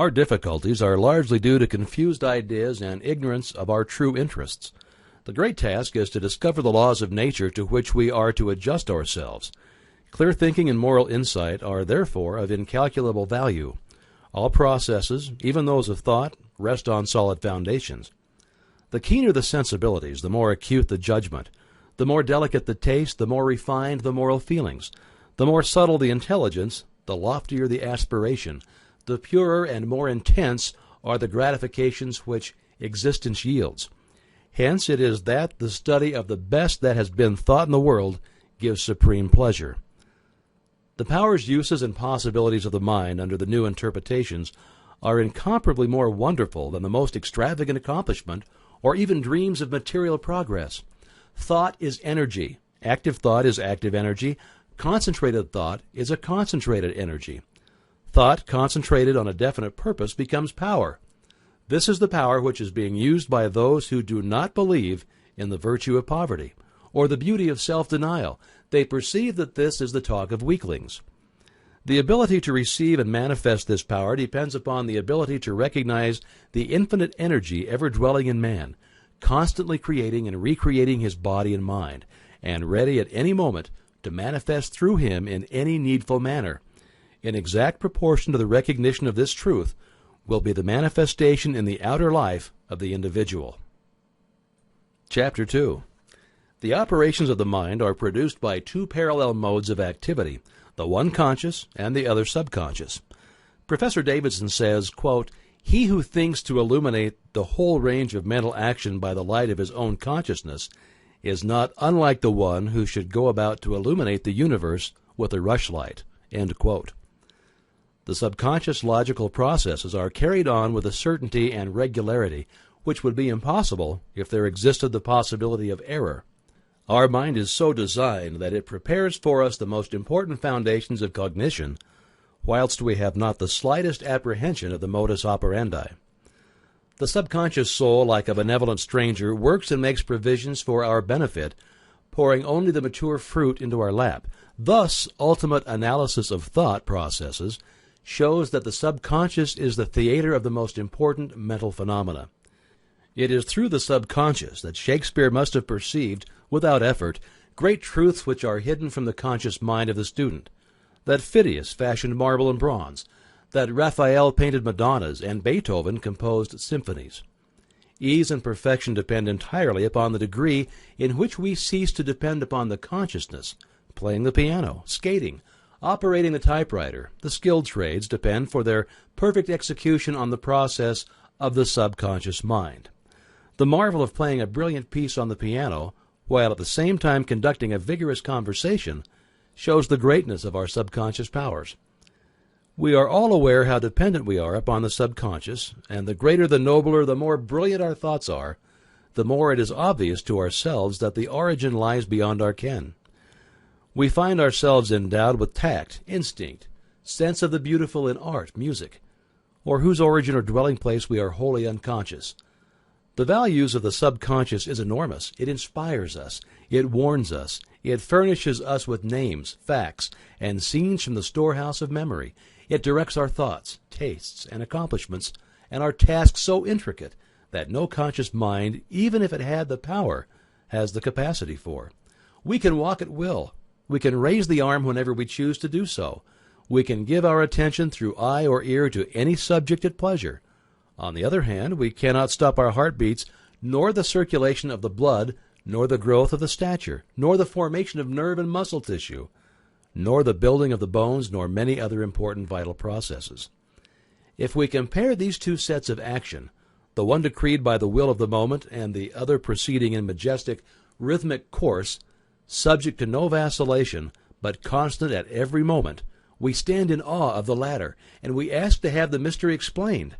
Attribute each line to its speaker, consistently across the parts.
Speaker 1: Our difficulties are largely due to confused ideas and ignorance of our true interests. The great task is to discover the laws of nature to which we are to adjust ourselves. Clear thinking and moral insight are therefore of incalculable value. All processes, even those of thought, rest on solid foundations. The keener the sensibilities, the more acute the judgment. The more delicate the taste, the more refined the moral feelings. The more subtle the intelligence, the loftier the aspiration. The purer and more intense are the gratifications which existence yields. Hence it is that the study of the best that has been thought in the world gives supreme pleasure. The powers, uses, and possibilities of the mind under the new interpretations are incomparably more wonderful than the most extravagant accomplishment or even dreams of material progress. Thought is energy. Active thought is active energy. Concentrated thought is a concentrated energy. Thought concentrated on a definite purpose becomes power. This is the power which is being used by those who do not believe in the virtue of poverty or the beauty of self-denial. They perceive that this is the talk of weaklings. The ability to receive and manifest this power depends upon the ability to recognize the infinite energy ever dwelling in man, constantly creating and recreating his body and mind, and ready at any moment to manifest through him in any needful manner. In exact proportion to the recognition of this truth will be the manifestation in the outer life of the individual. Chapter 2. The operations of the mind are produced by two parallel modes of activity, the one conscious and the other subconscious. Professor Davidson says, quote, "He who thinks to illuminate the whole range of mental action by the light of his own consciousness is not unlike the one who should go about to illuminate the universe with a rushlight." End quote. The subconscious logical processes are carried on with a certainty and regularity which would be impossible if there existed the possibility of error. Our mind is so designed that it prepares for us the most important foundations of cognition, whilst we have not the slightest apprehension of the modus operandi. The subconscious soul, like a benevolent stranger, works and makes provisions for our benefit, pouring only the mature fruit into our lap. Thus, ultimate analysis of thought processes shows that the subconscious is the theater of the most important mental phenomena. It is through the subconscious that Shakespeare must have perceived, without effort, great truths which are hidden from the conscious mind of the student, that Phidias fashioned marble and bronze, that Raphael painted Madonnas, and Beethoven composed symphonies. Ease and perfection depend entirely upon the degree in which we cease to depend upon the consciousness. Playing the piano, skating, operating the typewriter, the skilled trades depend for their perfect execution on the process of the subconscious mind. The marvel of playing a brilliant piece on the piano, while at the same time conducting a vigorous conversation, shows the greatness of our subconscious powers. We are all aware how dependent we are upon the subconscious, and the greater, the nobler, the more brilliant our thoughts are, the more it is obvious to ourselves that the origin lies beyond our ken. We find ourselves endowed with tact, instinct, sense of the beautiful in art, music, or whose origin or dwelling place we are wholly unconscious. The values of the subconscious is enormous. It inspires us. It warns us. It furnishes us with names, facts, and scenes from the storehouse of memory. It directs our thoughts, tastes, and accomplishments, and our tasks so intricate that no conscious mind, even if it had the power, has the capacity for. We can walk at will. We can raise the arm whenever we choose to do so. We can give our attention through eye or ear to any subject at pleasure. On the other hand, we cannot stop our heartbeats, nor the circulation of the blood, nor the growth of the stature, nor the formation of nerve and muscle tissue, nor the building of the bones, nor many other important vital processes. If we compare these two sets of action, the one decreed by the will of the moment and the other proceeding in majestic, rhythmic course, subject to no vacillation, but constant at every moment, we stand in awe of the latter, and we ask to have the mystery explained.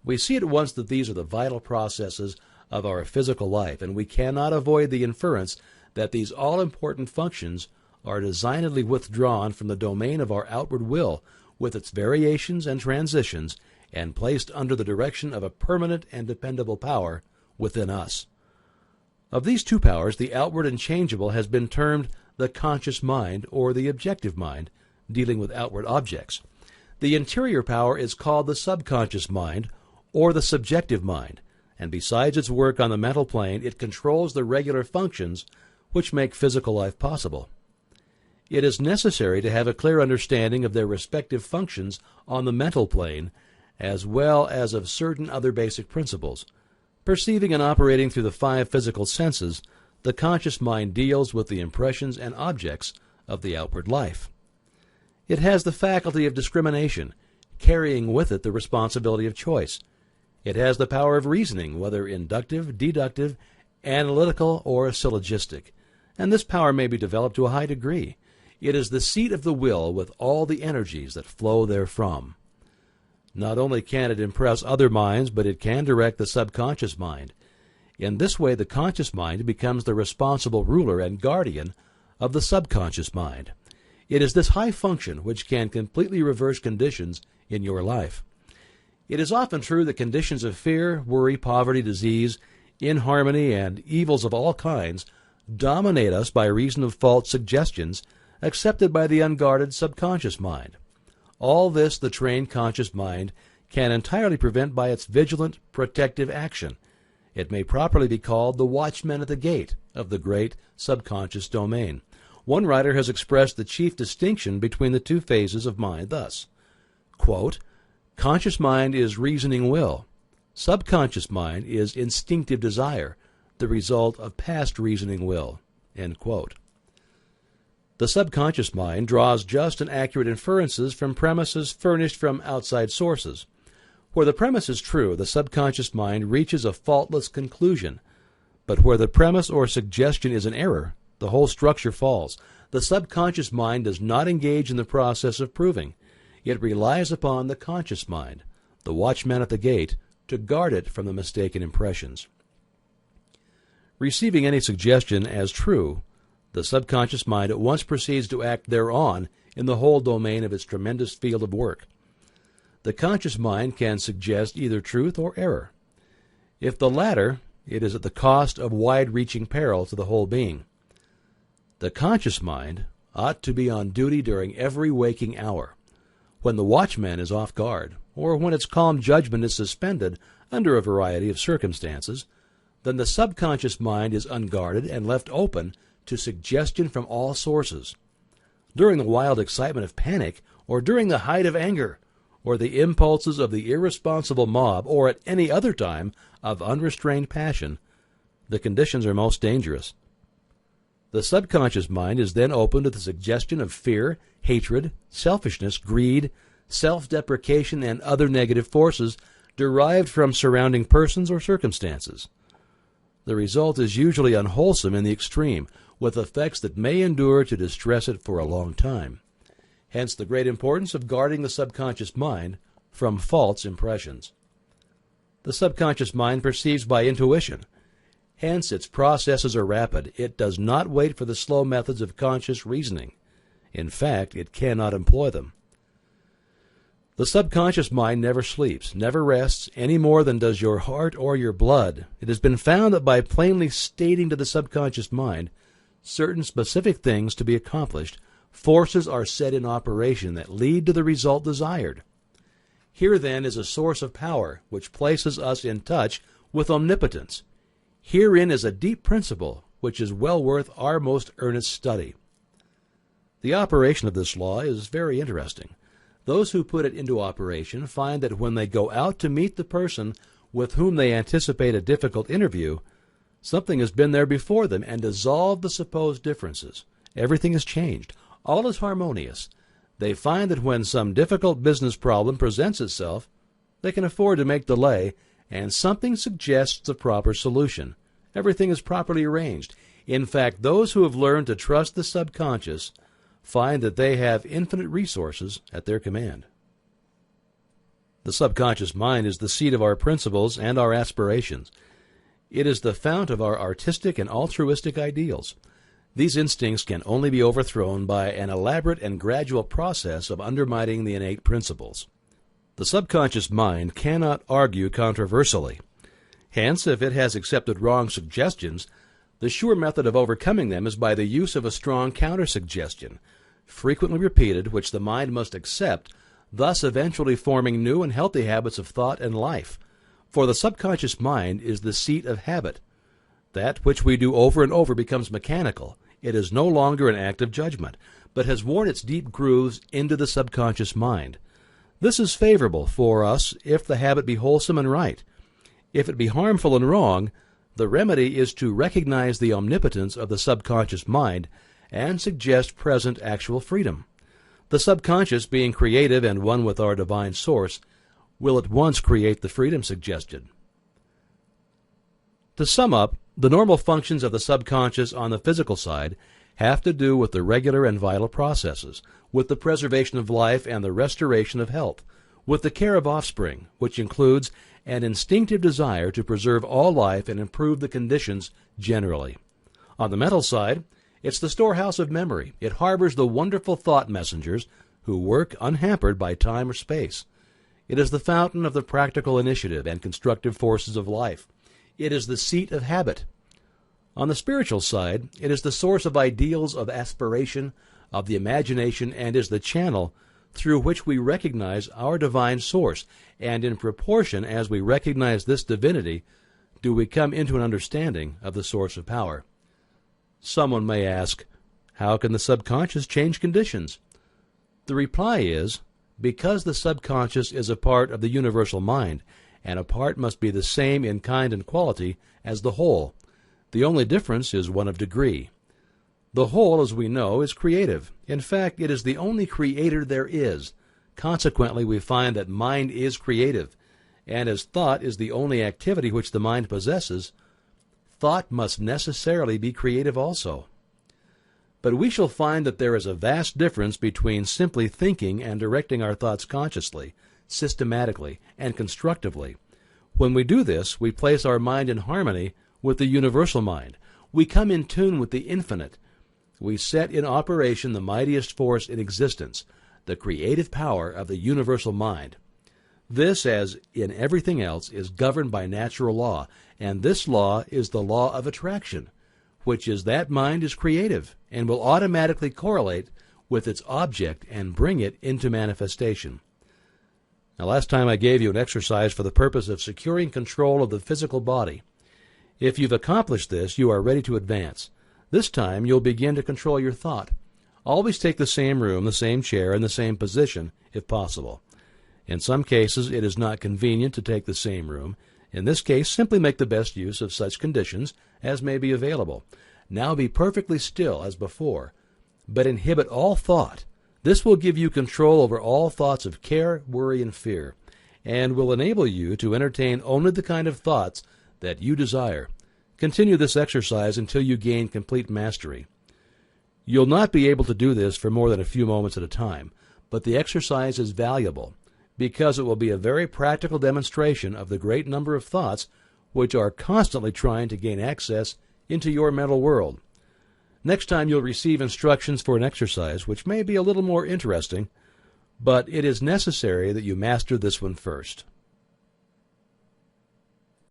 Speaker 1: We see at once that these are the vital processes of our physical life, and we cannot avoid the inference that these all-important functions are designedly withdrawn from the domain of our outward will, with its variations and transitions, and placed under the direction of a permanent and dependable power within us. Of these two powers, the outward and changeable has been termed the conscious mind, or the objective mind, dealing with outward objects. The interior power is called the subconscious mind or the subjective mind, and besides its work on the mental plane, it controls the regular functions which make physical life possible. It is necessary to have a clear understanding of their respective functions on the mental plane, as well as of certain other basic principles. Perceiving and operating through the 5 physical senses, the conscious mind deals with the impressions and objects of the outward life. It has the faculty of discrimination, carrying with it the responsibility of choice. It has the power of reasoning, whether inductive, deductive, analytical, or syllogistic, and this power may be developed to a high degree. It is the seat of the will with all the energies that flow therefrom. Not only can it impress other minds, but it can direct the subconscious mind. In this way, the conscious mind becomes the responsible ruler and guardian of the subconscious mind. It is this high function which can completely reverse conditions in your life. It is often true that conditions of fear, worry, poverty, disease, inharmony, and evils of all kinds dominate us by reason of false suggestions accepted by the unguarded subconscious mind. All this the trained conscious mind can entirely prevent by its vigilant, protective action. It may properly be called the watchman at the gate of the great subconscious domain. One writer has expressed the chief distinction between the 2 phases of mind thus, quote, "Conscious mind is reasoning will. Subconscious mind is instinctive desire, the result of past reasoning will." End quote. The subconscious mind draws just and accurate inferences from premises furnished from outside sources. Where the premise is true, the subconscious mind reaches a faultless conclusion. But where the premise or suggestion is an error, the whole structure falls. The subconscious mind does not engage in the process of proving. It relies upon the conscious mind, the watchman at the gate, to guard it from the mistaken impressions. Receiving any suggestion as true, the subconscious mind at once proceeds to act thereon in the whole domain of its tremendous field of work. The conscious mind can suggest either truth or error. If the latter, it is at the cost of wide-reaching peril to the whole being. The conscious mind ought to be on duty during every waking hour. When the watchman is off guard, or when its calm judgment is suspended under a variety of circumstances, then the subconscious mind is unguarded and left open to suggestion from all sources. During the wild excitement of panic, or during the height of anger, or the impulses of the irresponsible mob, or at any other time of unrestrained passion, the conditions are most dangerous. The subconscious mind is then open to the suggestion of fear, hatred, selfishness, greed, self-deprecation, and other negative forces derived from surrounding persons or circumstances. The result is usually unwholesome in the extreme, with effects that may endure to distress it for a long time. Hence the great importance of guarding the subconscious mind from false impressions. The subconscious mind perceives by intuition. Hence its processes are rapid. It does not wait for the slow methods of conscious reasoning. In fact, it cannot employ them. The subconscious mind never sleeps, never rests, any more than does your heart or your blood. It has been found that by plainly stating to the subconscious mind certain specific things to be accomplished, forces are set in operation that lead to the result desired. Here, then, is a source of power which places us in touch with omnipotence. Herein is a deep principle which is well worth our most earnest study. The operation of this law is very interesting. Those who put it into operation find that when they go out to meet the person with whom they anticipate a difficult interview, something has been there before them and dissolved the supposed differences. Everything is changed. All is harmonious. They find that when some difficult business problem presents itself, they can afford to make delay, and something suggests the proper solution. Everything is properly arranged. In fact, those who have learned to trust the subconscious find that they have infinite resources at their command. The subconscious mind is the seat of our principles and our aspirations. It is the fount of our artistic and altruistic ideals. These instincts can only be overthrown by an elaborate and gradual process of undermining the innate principles. The subconscious mind cannot argue controversially. Hence, if it has accepted wrong suggestions, the sure method of overcoming them is by the use of a strong countersuggestion, frequently repeated, which the mind must accept, thus eventually forming new and healthy habits of thought and life. For the subconscious mind is the seat of habit. That which we do over and over becomes mechanical. It is no longer an act of judgment, but has worn its deep grooves into the subconscious mind. This is favorable for us if the habit be wholesome and right. If it be harmful and wrong, the remedy is to recognize the omnipotence of the subconscious mind and suggest present actual freedom. The subconscious, being creative and one with our divine source, will at once create the freedom suggested. To sum up, the normal functions of the subconscious on the physical side have to do with the regular and vital processes, with the preservation of life and the restoration of health, with the care of offspring, which includes an instinctive desire to preserve all life and improve the conditions generally. On the mental side, it's the storehouse of memory. It harbors the wonderful thought messengers who work unhampered by time or space. It is the fountain of the practical initiative and constructive forces of life. It is the seat of habit. On the spiritual side, it is the source of ideals, of aspiration, of the imagination, and is the channel through which we recognize our divine source, and in proportion as we recognize this divinity, do we come into an understanding of the source of power. Someone may ask, how can the subconscious change conditions? The reply is, because the subconscious is a part of the universal mind, and a part must be the same in kind and quality as the whole. The only difference is one of degree. The whole, as we know, is creative. In fact, it is the only creator there is. Consequently, we find that mind is creative, and as thought is the only activity which the mind possesses, thought must necessarily be creative also. But we shall find that there is a vast difference between simply thinking and directing our thoughts consciously, systematically, and constructively. When we do this, we place our mind in harmony with the universal mind. We come in tune with the infinite. We set in operation the mightiest force in existence, the creative power of the universal mind. This, as in everything else, is governed by natural law, and this law is the law of attraction, which is that mind is creative and will automatically correlate with its object and bring it into manifestation. Now, last time I gave you an exercise for the purpose of securing control of the physical body. If you've accomplished this, you are ready to advance. This time you'll begin to control your thought. Always take the same room, the same chair, and the same position, if possible. In some cases it is not convenient to take the same room. In this case, simply make the best use of such conditions as may be available. Now be perfectly still as before, but inhibit all thought. This will give you control over all thoughts of care, worry, and fear, and will enable you to entertain only the kind of thoughts that you desire. Continue this exercise until you gain complete mastery. You'll not be able to do this for more than a few moments at a time, but the exercise is valuable because it will be a very practical demonstration of the great number of thoughts which are constantly trying to gain access into your mental world. Next time you'll receive instructions for an exercise which may be a little more interesting, but it is necessary that you master this one first.